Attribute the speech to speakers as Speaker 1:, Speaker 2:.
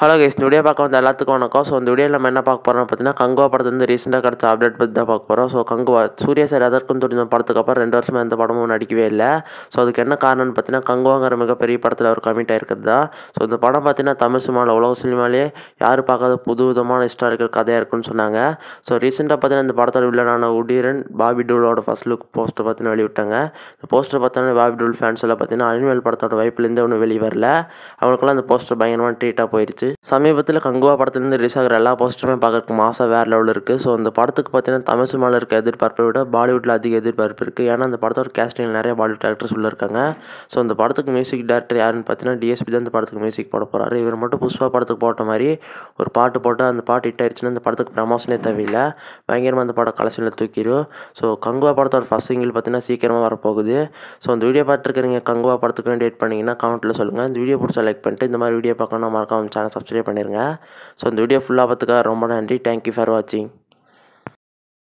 Speaker 1: Hello guys, இந்த video பார்க்க வந்த எல்லாத்துக்கும் வணக்கம். ஸோ இந்த வீடியோவில் நம்ம என்ன பார்க்க போகிறோம்னு பார்த்தீங்கன்னா, கங்குவா படத்துலேருந்து ரீசெண்டாக கிடச்ச அப்டேட் பற்றி தான் பார்க்க போகிறோம். ஸோ கங்குவா சூர்யா சார் எதற்கும் துணிந்த படத்துக்கு அப்புறம் 2 வருஷமாக எந்த படமும் நடிக்கவே இல்லை. ஸோ அதுக்கு என்ன காரணம்னு பார்த்தீங்கன்னா, கங்குவாங்கிற மிகப்பெரிய படத்தில் அவர் கமிட் ஆகிருக்கிறது தான். ஸோ இந்த படம் பார்த்தீங்கன்னா தமிழ் சினிமாவில் உலக சினிமாலே யாரும் பார்க்காத புது விதமான ஹிஸ்டாரிக்கல் கதையாக இருக்குன்னு சொன்னாங்க. ஸோ ரீசெண்டாக பார்த்தீங்கன்னா இந்த படத்தோட வில்லனான உடிரன் பாபி டூலோட ஃபர்ஸ்ட் லுக் போஸ்டர் பார்த்தீங்கன்னா வெளியிட்டாங்க. இந்த போஸ்டர் பார்த்தோன்னா பாபி டூல் ஃபேன்ஸ் எல்லாம் பார்த்தீங்கன்னா அனிமல் படத்தோட வைப்பிலேருந்து ஒன்றும் வெளியே வரல. அவங்களுக்குலாம் அந்த போஸ்டர் பயங்கரமாக ட்ரீட்டாக போயிடுச்சு. சமீபத்தில் கங்குவா படத்துலேருந்து ரிலீஸ் ஆகிற எல்லா போஸ்டருமே பார்க்கறதுக்கு மாசாக வேறு லெவலில் இருக்குது. ஸோ இந்த படத்துக்கு பார்த்தீங்கன்னா தமிழ் சினிமாவில் இருக்க எதிர்பார்ப்பை விட பாலிவுட்டில் அதிக எதிர்பார்ப்பு இருக்குது. ஏன்னா அந்த படத்தோட கேஸ்டிங்கில் நிறைய பாலிவுட் ஆக்டர்ஸ் உள்ள இருக்காங்க. ஸோ இந்த படத்துக்கு மியூசிக் டேரக்டர் யாருன்னு பார்த்தீங்கன்னா டிஎஸ்பி தான் இந்த படத்துக்கு மியூசிக் போட போகிறாரு. இவர் மட்டும் புஷ்பா படத்துக்கு போட்ட மாதிரி ஒரு பாட்டு போட்டு அந்த பாட்டு ஹிட் ஆயிடுச்சுன்னா இந்த படத்துக்கு ப்ரமோஷனே தேவையில்லை. பயங்கரமாக அந்த படம் கலெக்ஷனில் தூக்கிடும். ஸோ கங்குவா படத்தோட ஃபர்ஸ்ட் சிங்கிள் பார்த்தீங்கன்னா சீக்கிரமாக வரப்போகுது. ஸோ இந்த வீடியோ பார்த்துருக்கிறீங்க கங்குவா படத்துக்கு வெயிட் பண்ணிங்கன்னா கமெண்ட்டில் சொல்லுங்கள். இந்த வீடியோ பிடிச்சா லைக் பண்ணிட்டு இந்த மாதிரி வீடியோ பார்க்கணும்னா மறக்காம சேனல் சப்ஸ்கிரைப் பண்ணிடுங்க. ஸோ இந்த வீடியோ ஃபுல்லாக பார்த்துக்க ரொம்ப நன்றி. தேங்க்யூ ஃபார் வாட்சிங்.